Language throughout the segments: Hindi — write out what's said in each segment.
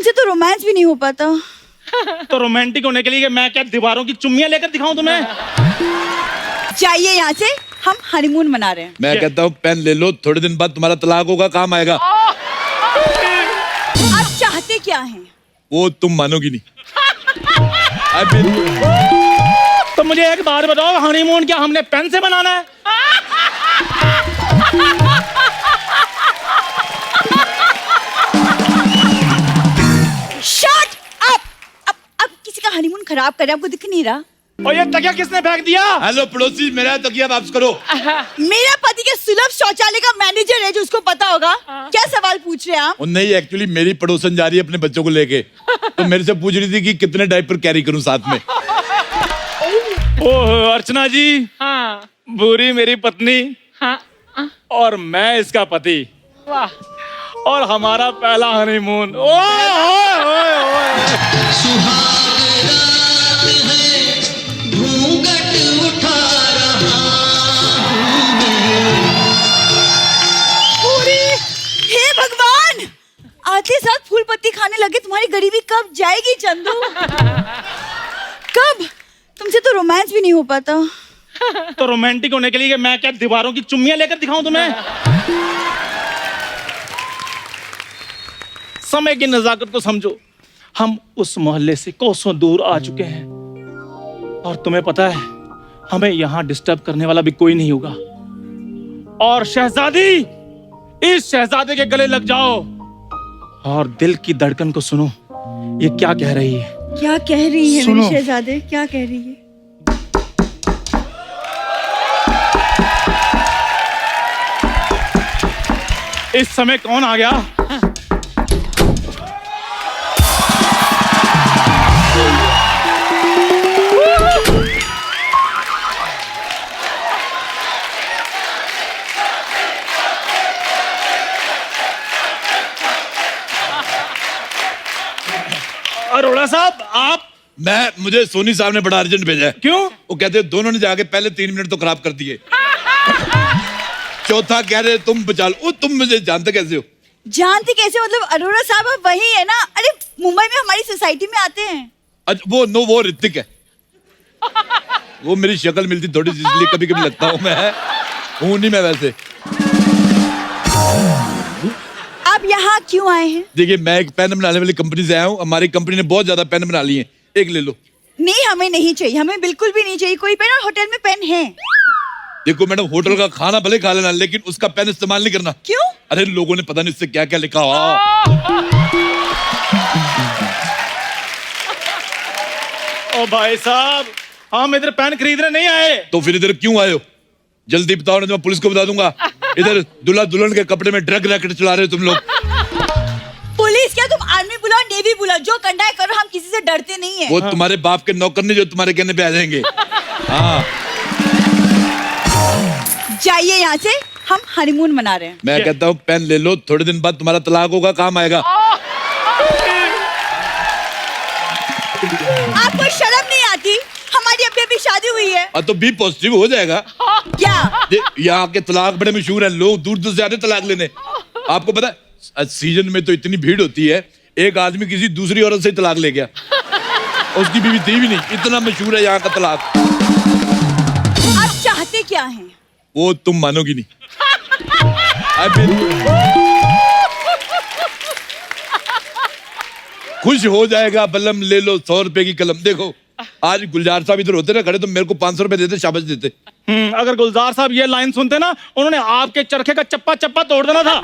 तुमसे तो रोमांस भी नहीं हो पाता। तो रोमांटिक होने के लिए मैं क्या दीवारों की चुम्मियां लेकर दिखाऊं तुम्हें? चाहिए यहाँ से, हम हनीमून मना रहे हैं। मैं कहता हूँ पेन ले लो, थोड़े दिन बाद तुम्हारा तलाक होगा, काम आएगा। आप चाहते क्या हैं? वो तुम मानोगी नहीं। तो मुझे एक बात बताओ, हनीमून क्या हमने पेन से बनाना है? Shut up! अब किसी का हनीमून खराब करे, आपको दिख नहीं रहा? और ये तकिया किसने फेंक दिया? हेलो पड़ोसी, मेरा तकिया वापस करो। मेरा पति के सुलभ शौचालय का मैनेजर है, जो उसको पता होगा। क्या सवाल पूछ रहे हैं आप? नहीं, एक्चुअली मेरी पड़ोसन जा रही है अपने बच्चों को लेके, तो मेरे से पूछ रही थी कि कितने डायपर कैरी करूं साथ में। ओह अर्चना जी, हाँ बुरी मेरी पत्नी, हाँ और मैं इसका पति, वाह, और हमारा पहला हनीमून। ओए ओए ओए ओए। हे भगवान, आते साथ फूल पत्ती खाने लगे। तुम्हारी गरीबी कब जाएगी चंदू? कब? तुमसे तो रोमांस भी नहीं हो पाता। तो रोमांटिक होने के लिए मैं क्या दीवारों की चुम्मियां लेकर दिखाऊं तुम्हें? समय की नजाकत को समझो। हम उस मोहल्ले से कोसों दूर आ चुके हैं, और तुम्हें पता है हमें यहाँ डिस्टर्ब करने वाला भी कोई नहीं होगा। और शहजादी, इस शहजादे के गले लग जाओ और दिल की धड़कन को सुनो, ये क्या कह रही है। क्या कह रही है सुनो। मेरी शहजादे, क्या कह रही है? इस समय कौन आ गया? अरोड़ा साहब, आप? मुझे सोनी साहब ने बड़ा अर्जेंट भेजा है। क्यों? वो कहते हैं दोनों ने जाके पहले 3 मिनट तो खराब कर दिए। चौथा कह रहे तुम बचा लो। तुम मुझे जानते कैसे हो? जानते कैसे मतलब? अरोड़ा साहब आप वही है ना? अरे मुंबई में हमारी सोसाइटी में आते हैं। अच्छा, वो ऋतिक है। वो मेरी शक्ल मिलती थोड़ी सी, इसलिए कभी कभी लगता हूँ मैं हूँ नहीं मैं वैसे। आप यहाँ क्यों आए हैं? देखिए, मैं एक पेन बनाने वाली कंपनी से आया हूँ। हमारी कंपनी ने बहुत ज्यादा पेन बना लिए हैं, एक ले लो। नहीं, हमें नहीं चाहिए, हमें बिल्कुल भी नहीं चाहिए कोई पेन। और होटल में पेन है। देखो मैडम, होटल का खाना भले खा लेना, लेकिन उसका पेन इस्तेमाल नहीं करना। क्यों? अरे लोगों ने पता नहीं इससे क्या क्या लिखा हुआ। ओ भाई साहब, हम इधर पेन खरीदने नहीं आए। तो फिर इधर क्यों आए हो? जल्दी बताओ, नहीं तो मैं पुलिस को बता दूंगा। इधर दूल्हा दुल्हन के कपड़े में ड्रग रैकेट चला रहे हो तुम लोग। पुलिस क्या? तुम आर्मी बुलाओ, नेवी बुलाओ, जो करना है करो, हम किसी से डरते नहीं है। वो तुम्हारे बाप के नौकर नहीं जो तुम्हारे कहने पे आ जाएंगे। हाँ, जाइए यहाँ से, हम हनीमून मना रहे हैं। मैं कहता हूँ पेन ले लो, थोड़े दिन बाद तुम्हारा तलाक होगा, काम आएगा। आपको शर्म नहीं आती? हमारी अभी शादी हुई है। तो बी पॉजिटिव हो जाएगा। क्या? यहाँ के तलाक बड़े मशहूर हैं, लोग दूर दूर से आते तलाक लेने। आपको पता है सीजन में तो इतनी भीड़ होती है, एक आदमी किसी दूसरी औरत से तलाक ले गया, उसकी बीवी थी भी नहीं, इतना मशहूर है यहाँ का तलाक। आप चाहते क्या हैं? वो तुम मानोगी नहीं। खुश हो जाएगा बलम, ले लो 100 रुपए की कलम। देखो आज गुलजार साहब इधर होते ना खड़े, तो मेरे को 500 रुपए देते, शाबाश देते। अगर गुलजार साहब ये लाइन सुनते ना, उन्होंने आपके चरखे का चप्पा चप्पा तोड़ देना था।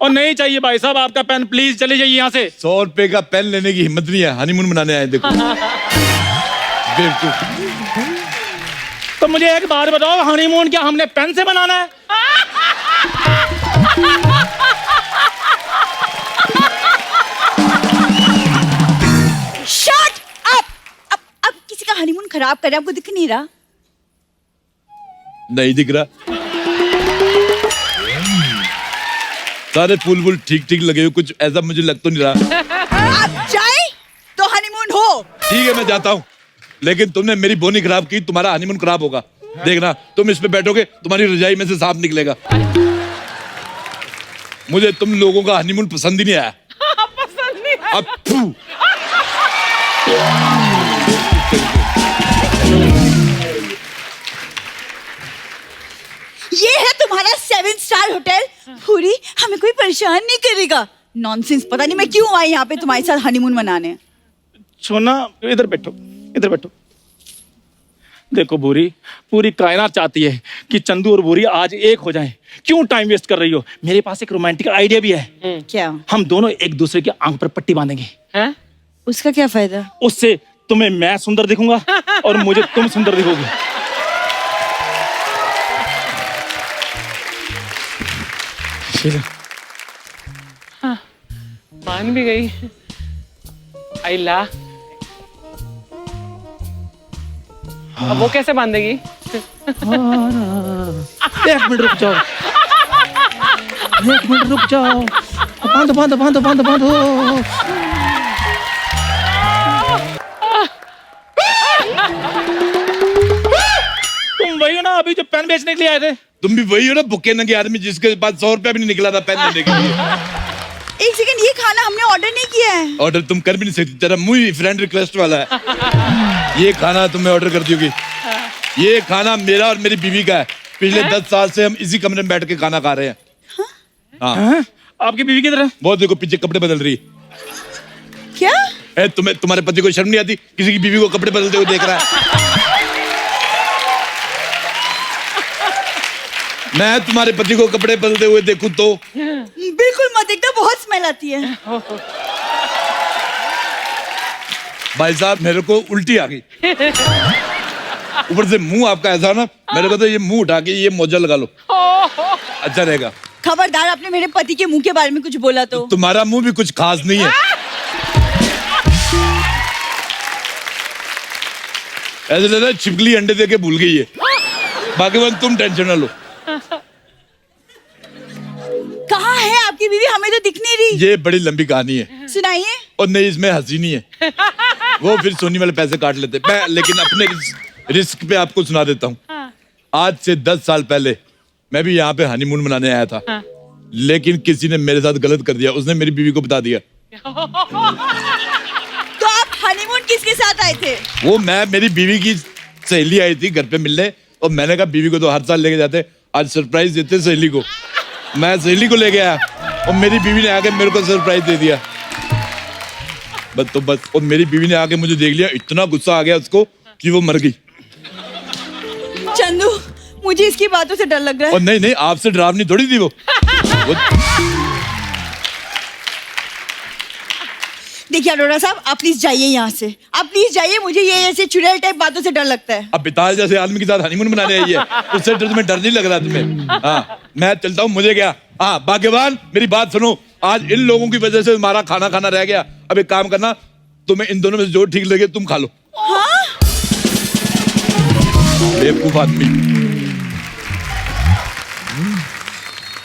और नहीं चाहिए भाई साहब आपका पेन, प्लीज चले जाइए यहाँ से। 100 रुपए का पेन लेने की हिम्मत नहीं है, हनीमून मनाने आए। देखो बेवकूफ। तो मुझे एक बात बताओ, हनीमून क्या हमने पेन से बनाना है? Shut up! अब किसी का हनीमून खराब करे, आपको दिख नहीं रहा? नहीं दिख रहा। सारे फूल वूल ठीक ठीक लगे हुए, कुछ ऐसा मुझे लग तो नहीं रहा। आप जाए तो हनीमून हो। ठीक है मैं जाता हूँ, लेकिन तुमने मेरी बोनी खराब की, तुम्हारा हनीमून खराब होगा। देखना तुम इस पे बैठोगे, तुम्हारी रजाई में से सांप निकलेगा। मुझे तुम लोगों का हनीमून पसंद ही नहीं आया। पसंद नहीं है। अब फू। ये है तुम्हारा 7 स्टार होटल। पूरी हमें कोई परेशान नहीं करेगा। नॉनसेंस, पता नहीं मैं क्यों आई यहाँ पे तुम्हारे साथ हनीमून मनाने। सोना इधर बैठो, इधर बैठो। देखो भूरी, पूरी कायनात चाहती है कि चंदू और भूरी आज एक हो जाएं। क्यों टाइम वेस्ट कर रही हो? मेरे पास एक रोमांटिक आइडिया भी है। क्या? हम दोनों एक दूसरे के आंख पर पट्टी बांधेंगे। हैं? उसका क्या फायदा? उससे तुम्हें मैं सुंदर दिखूंगा और मुझे तुम सुंदर दिखोगी। हाँ, मान भी गई। आइला, अब वो कैसे बांधेगी? एक मिनट रुक जाओ, एक मिनट रुक जाओ। बांधो बांधो बांधो बांधो बांधो। तुम वही हो ना अभी जो पेन बेचने के लिए आए थे? तुम भी वही हो ना भुक्के नंगे आदमी जिसके पास 100 रुपया भी नहीं निकला था पेन लेने के लिए। एक सेकंड, ये खाना हमने ऑर्डर नहीं किया है। ऑर्डर तुम कर भी नहीं सकती, तेरा मुंह ही फ्रेंड रिक्वेस्ट वाला है। ये खाना तुम्हें ऑर्डर कर दोगी? ये खाना मेरा और मेरी बीवी का है। पिछले 10 साल से हम इसी कमरे में बैठ के खाना खा रहे हैं। हाँ। आपकी बीवी किधर है? बहुत देखो पीछे कपड़े बदल रही है। क्या? तुम्हें तुम्हारे पति को शर्म नहीं आती? किसी की बीवी को कपड़े बदलते हुए देख रहा है। मैं तुम्हारे पति को कपड़े बदलते हुए देखूं तो? बिल्कुल मत देखना, बहुत स्मेल आती है। भाई साहब मेरे को उल्टी आ गई। ऊपर से मुंह आपका ऐसा ना, मेरे को तो ये मुंह उठा के ये मोजा लगा लो, अच्छा रहेगा। खबरदार, आपने मेरे पति के मुंह के बारे में कुछ बोला तो। तुम्हारा मुंह भी कुछ खास नहीं है। ऐसे लग रहा है छिपकली अंडे दे के भूल गई है। बाकी बात तुम टेंशन ना लो। कहाँ है आपकी बीवी? हमें तो दिख नहीं रही। ये बड़ी लंबी कहानी है। सुनाइए। और नहीं, इसमें हंसी नहीं है। वो फिर सोनी वाले पैसे काट लेते। मैं लेकिन अपने रिस्क पे आपको सुना देता हूँ। आज से 10 साल पहले मैं भी यहाँ पे हनीमून मनाने आया था। लेकिन किसी ने मेरे साथ गलत कर दिया। उसने मेरी बीवी को बता दिया। तो आप हनीमून किसके साथ आए थे? वो मैं, मेरी बीवी की सहेली आई थी घर पे मिलने, और मैंने कहा बीवी को तो हर साल लेके जाते, आज सरप्राइज देते सहेली को। मैं सहेली को ले गया और मेरी बीवी ने आके मेरे को सरप्राइज दे दिया। बस और मेरी बीवी ने आके मुझे देख लिया, इतना गुस्सा आ गया उसको कि वो मर गई। चंदू, मुझे इसकी बातों से डर लग रहा है। और नहीं, आपसे डरावनी थोड़ी थी वो। देखिए अरोड़ा साहब, आप प्लीज जाइए यहाँ से। आप प्लीज जाइए, मुझे ये ऐसे चुड़ैल टाइप बातों से डर लगता है। अब बिताल जैसे आदमी के साथ हनीमून मनाने आई है, उससे तुम्हें डर नहीं लग रहा तुम्हें? हाँ, मैं चलता हूँ, मुझे क्या। हाँ भाग्यवान, मेरी बात सुनो, आज इन लोगों की वजह से हमारा खाना खाना रह गया। अब एक काम करना, तुम्हें इन दोनों में से जो ठीक लगे तुम खा लो। हाँ? बेवकूफ आदमी।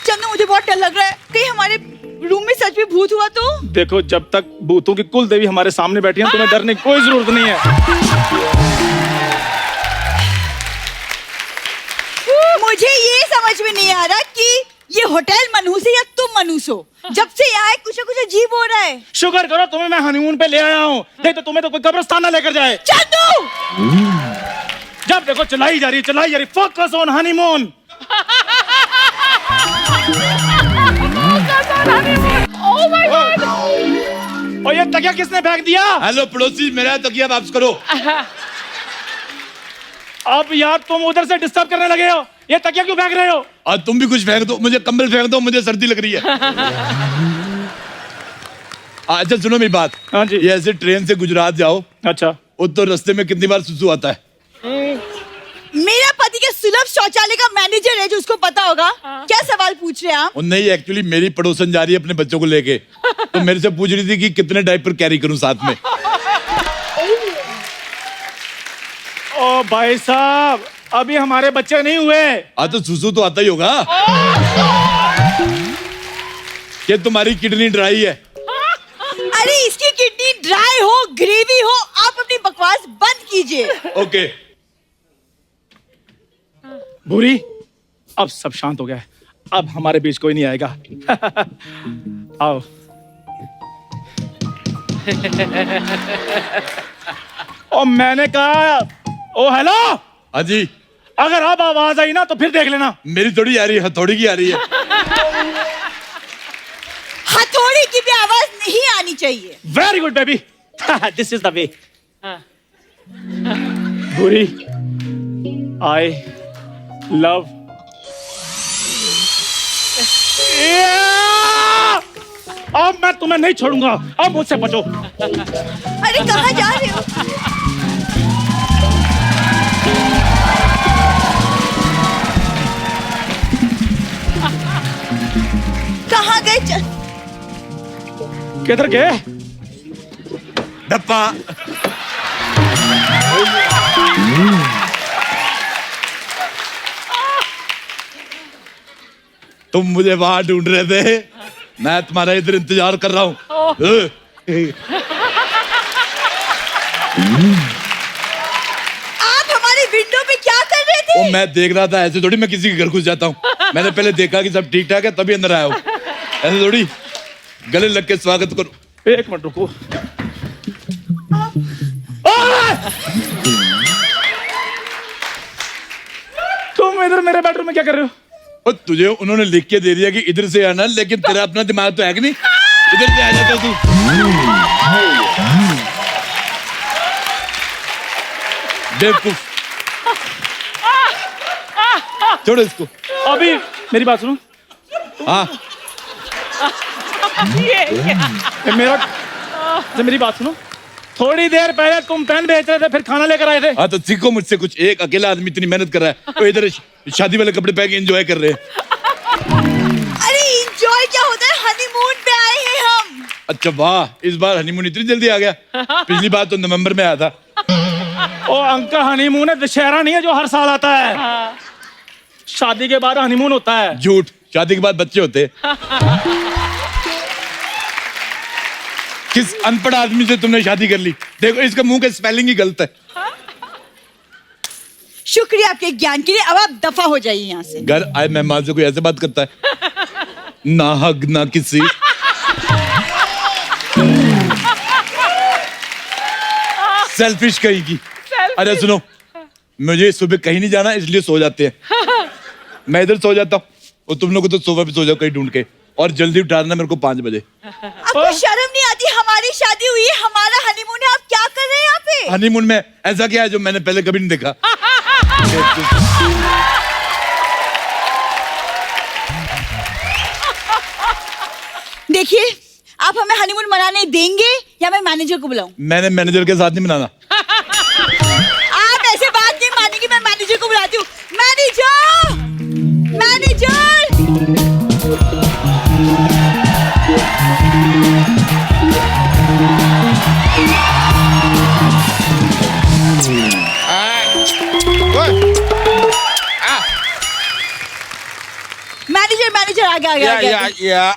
चंदू, मुझे बहुत डर लग रहा है। कहीं हमारे रूम में सच में भूत हुआ तो? देखो, जब तक भूतों की कुल देवी हमारे सामने बैठी हैं, तुम्हें डरने की कोई जरूरत नहीं है। मुझे ये समझ में नहीं आ रहा कि ये होटल मनहूस है या तुम मनहूस हो। जब से यहाँ आए कुछ ना कुछ अजीब हो रहा है। शुक्र करो तुम्हें मैं हनीमून पे ले आया हूँ। देख तो तुम्हें तो कोई कब्रिस्तान ना लेकर जाए। चंदू! जब देखो चलाई जा रही। Focus on honeymoon. Oh my God! और ये तकिया किसने फेंक दिया? हेलो पड़ोसी, मेरा तकिया वापस करो। अब यार तुम उधर से डिस्टर्ब करने लगे हो। ये तकिया क्यों फेंक रहे हो? और तुम भी कुछ फेंक दो, मुझे कंबल फेंक दो, मुझे सर्दी लग रही है। अच्छा सुनो मेरी बात। हाँ जी। ये ऐसे ट्रेन से गुजरात जाओ, अच्छा। वो तो रास्ते में कितनी बार सुसु आता है। मेरा पति के सुलभ शौचालय का मैनेजर है, जो उसको पता होगा। क्या सवाल पूछ रहे हैं आप? और नहीं, एक्चुअली मेरी पड़ोसन जा रही है अपने बच्चों को लेके, तो मेरे से पूछ रही थी कि कितने डायपर कैरी करूं साथ में। ओ भाई साहब, अभी हमारे बच्चे नहीं हुए। तो सुसु तो आता ही होगा। क्या तुम्हारी किडनी ड्राई है? अरे इसकी किडनी ड्राई हो, ग्रेवी हो, आप अपनी बकवास बंद कीजिए। ओके। भूरी, अब सब शांत हो गया है। अब हमारे बीच कोई नहीं आएगा। आओ। और मैंने कहा ओ हेलो, हाँ जी, अगर अब आवाज आई ना तो फिर देख लेना। मेरी थोड़ी आ रही है, हथौड़ी की आ रही है। हथौड़ी की भी आवाज नहीं आनी चाहिए। Very good baby, this is the way. हाँ। भूरी, आई लव अब मैं तुम्हें नहीं छोड़ूंगा, अब मुझसे बचो। अरे कहाँ जा रहे हो? कहाँ गए? किधर गए? डप्पा। तुम मुझे वहां ढूंढ रहे थे, मैं तुम्हारा इधर इंतजार कर रहा हूँ। आप हमारी विंडो पे क्या कर रहे थे? वो मैं देख रहा था, ऐसे थोड़ी मैं किसी के घर घुस जाता हूँ। मैंने पहले देखा कि सब ठीक ठाक है तभी अंदर आया हूँ। ऐसे थोड़ी गले लग के स्वागत करो। एक मिनट रुको। तुम इधर मेरे बेडरूम में क्या कर रहे हो? और तुझे उन्होंने लिख के दे दिया कि इधर से आना, लेकिन तेरा अपना दिमाग तो है कि नहीं, इधर से आ जाता तू। बेवकूफ, छोड़ो इसको। अभी मेरी बात सुनो। हाँ, मेरी बात सुनो। थोड़ी देर पहले तुम पेन बेच रहे थे, फिर खाना लेकर आए थे। हाँ तो सीखो मुझसे कुछ। एक अकेला आदमी इतनी मेहनत कर रहा है, तो इधर शादी वाले कपड़े पहन के एंजॉय कर रहे हैं। अरे एंजॉय क्या होता है? हनीमून पे आए हैं हम। अच्छा वाह, इस बार हनीमून इतनी जल्दी आ गया। पिछली बार तो नवंबर में आया था। ओ अंकल, हनीमून है, दशहरा नहीं है जो हर साल आता है। शादी के बाद हनीमून होता है। झूठ, शादी के बाद बच्चे होते। किस अनपढ़ आदमी से तुमने शादी कर ली? देखो इसका मुंह का स्पेलिंग ही गलत है। शुक्रिया आपके ज्ञान के लिए। अब आप दफा हो जाइए यहाँ से। घर आए मेहमान से कोई ऐसे बात करता है? ना हक ना किसी। सेल्फिश कहीं की। अरे सुनो, मुझे सुबह कहीं नहीं जाना, इसलिए सो जाते हैं। मैं इधर सो जाता हूँ और तुम लोग तो सोफा पे सो जाओ कहीं ढूंढ के, और जल्दी उठाना मेरे को 5 बजे। आपको शर्म नहीं आती? हमारी शादी हुई है, हमारा हनीमून है, आप क्या कर रहे हैं यहाँ पे? हनीमून में ऐसा क्या है जो मैंने पहले कभी नहीं देखा? देखिए, आप हमें हनीमून मनाने देंगे या मैं मैनेजर को बुलाऊं? मैंने मैनेजर के साथ नहीं मनाना। आप ऐसे बात नहीं मानेंगे, मैं मैनेजर को बुलाती हूँ। Manager, manager. मैनेजर आ गया।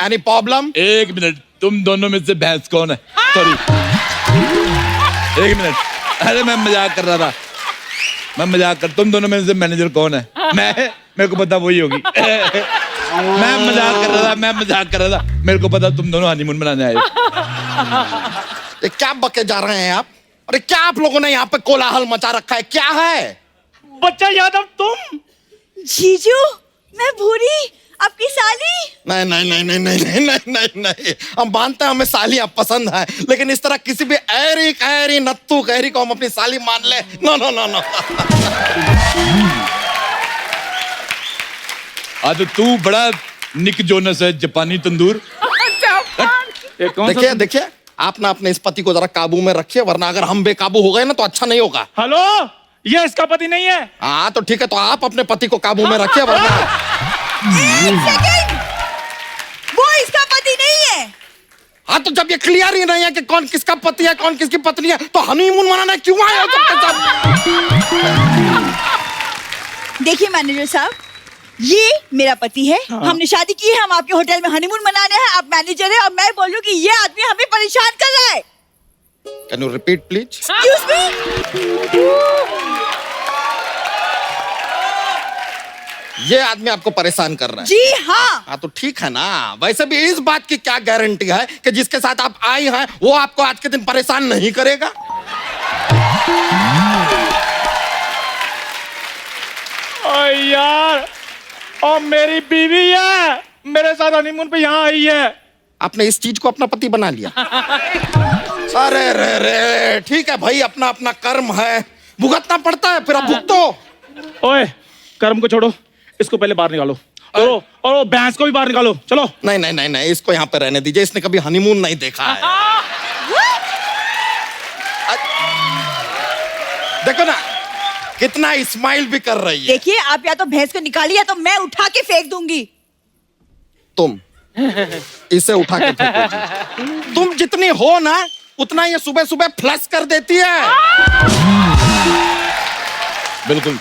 Any problem? एक मिनट, तुम दोनों में से भैंस कौन है? सॉरी, एक मिनट। अरे मैं मजाक कर रहा था, मैं मजाक कर। तुम दोनों में से मैनेजर कौन है? मेरे को पता वही होगी। मैं मजाक कर रहा था। मेरे को पता तुम दोनों हनीमून मनाने आए हो। ये क्या बके जा रहे हैं आप? अरे क्या आप लोगों ने यहाँ पे कोलाहल मचा रखा है? क्या है? बच्चा यादव तुम? जीजू, मैं भूरी, आपकी साली। नहीं नहीं नहीं नहीं नहीं नहीं नहीं नहीं नहीं, हम मानते हैं हमें सालियां पसंद है, लेकिन इस तरह किसी भी ऐरी कैरी नत्थू कहरी को हम अपनी साली मान ले? No no no no. तो तू बड़ा निक जोनस है, जापानी तंदूर। देखिए देखिए, आप ना अपने इस पति को जरा काबू में रखिए, वरना अगर हम बेकाबू हो गए ना तो अच्छा नहीं होगा। हेलो, ये इसका पति नहीं है। हाँ तो ठीक है, तो आप अपने पति को काबू में रखिए, वरना। एक सेकंड, वो इसका पति नहीं है। हाँ तो जब ये क्लियर ही नहीं है कि कौन किसका पति है कौन किसकी पत्नी है, तो हनीमून मनाने क्यों आए हो सबके सब? देखिए मैनेजर साहब, ये मेरा पति है। हमने शादी की है, हम आपके होटल में हनीमून मनाने हैं। आप मैनेजर हैं और मैं बोल रही हूँ कि ये आदमी हमें परेशान कर रहा है। Can you repeat please? Excuse me? ये आदमी आपको परेशान कर रहा है। जी हाँ। हाँ तो ठीक है ना। वैसे भी इस बात की क्या गारंटी है कि जिसके साथ आप आई हैं वो आपको आज के दिन परेशान नहीं करेगा? ओ यार, और मेरी बीवी है, मेरे साथ हनीमून पे यहाँ आई है। आपने इस चीज को अपना पति बना लिया। अरे रे रे, ठीक है भाई, अपना अपना कर्म है, भुगतना पड़ता है, फिर अब भुगतो। ओए, कर्म को छोड़ो, इसको पहले बाहर निकालो। और वो भैंस को भी बाहर निकालो, चलो। नहीं नहीं नहीं नहीं, इसको यहाँ पे रहने दीजिए, इसने कभी हनीमून नहीं देखा है। देखो ना कितना स्माइल भी कर रही है। देखिए, आप या तो भैंस को निकालिए या तो मैं उठा के फेंक दूंगी। तुम इसे उठा के फेंकोगी। तुम जितनी हो ना उतना ये सुबह सुबह फ्लश कर देती है। बिल्कुल।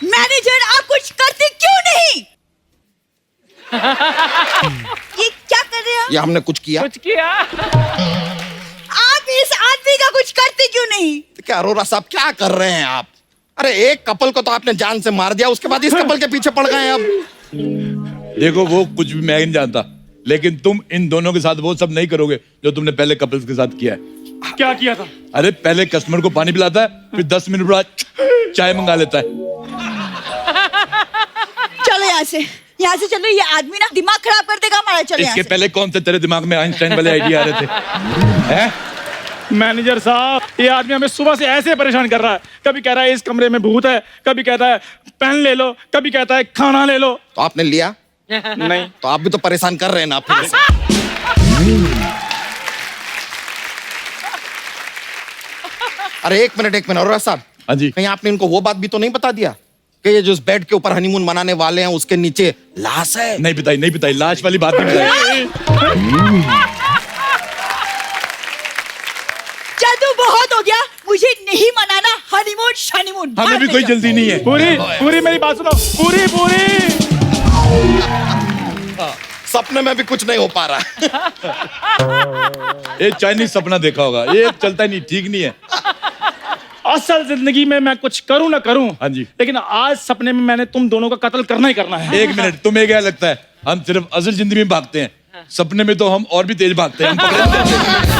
मैनेजर, आप कुछ करते क्यों नहीं? ये क्या कर रहे हो? ये हमने कुछ किया? कुछ किया? आप इस आदमी का कुछ करते क्यों नहीं? क्या अरोरा साहब क्या कर रहे हैं आप? अरे एक कपल को तो आपने जान से मार दिया, उसके बाद इस कपल के पीछे पड़ गए हैं अब। देखो वो कुछ भी मैं नहीं जानता, लेकिन तुम इन दोनों के साथ वो सब नहीं करोगे जो तुमने पहले कपल्स के साथ किया है। क्या किया था? अरे पहले कस्टमर को पानी पिलाता है, फिर 10 मिनट बाद चाय मंगा लेता है। चलो यहाँ से चलो, ये आदमी ना दिमाग खराब कर देगा हमारा। चलो यहाँ इसके से। पहले कौन से तेरे दिमाग में आइंस्टाइन वाले आइडिया आ रहे थे? हैं? मैनेजर साहब, ये आदमी हमें सुबह से ऐसे परेशान कर रहा है। कभी कह रहा है इस कमरे में भूत है, कभी कहता है पेन ले लो, कभी कहता है खाना ले लो। तो आपने लिया? नहीं। तो आप भी तो परेशान कर रहे हैं ना अपने से। अरे एक मिनट अरोरा साहब। हाँ जी। कहीं आपने इनको वो बात भी तो नहीं बता दिया कि ये जो इस बेड के ऊपर हनीमून मनाने वाले हैं उसके नीचे लाश है? नहीं बताई, लाश वाली बात नहीं बताई। जादू बहुत हो गया, मुझे नहीं मनाना हनीमून शनीमून। हमें भी कोई जल्दी नहीं है। पूरी मेरी बात सुनो, पूरी। सपने में भी कुछ नहीं हो पा रहा। एक चाइनीज सपना देखा होगा, ये चलता नहीं, ठीक नहीं है। असल जिंदगी में मैं कुछ करूं ना करूं, हाँ जी, लेकिन आज सपने में मैंने तुम दोनों का कत्ल करना ही करना है। एक मिनट, तुम्हें क्या लगता है हम सिर्फ असल जिंदगी में भागते हैं? सपने में तो हम और भी तेज भागते हैं, हम पकड़े नहीं जाते।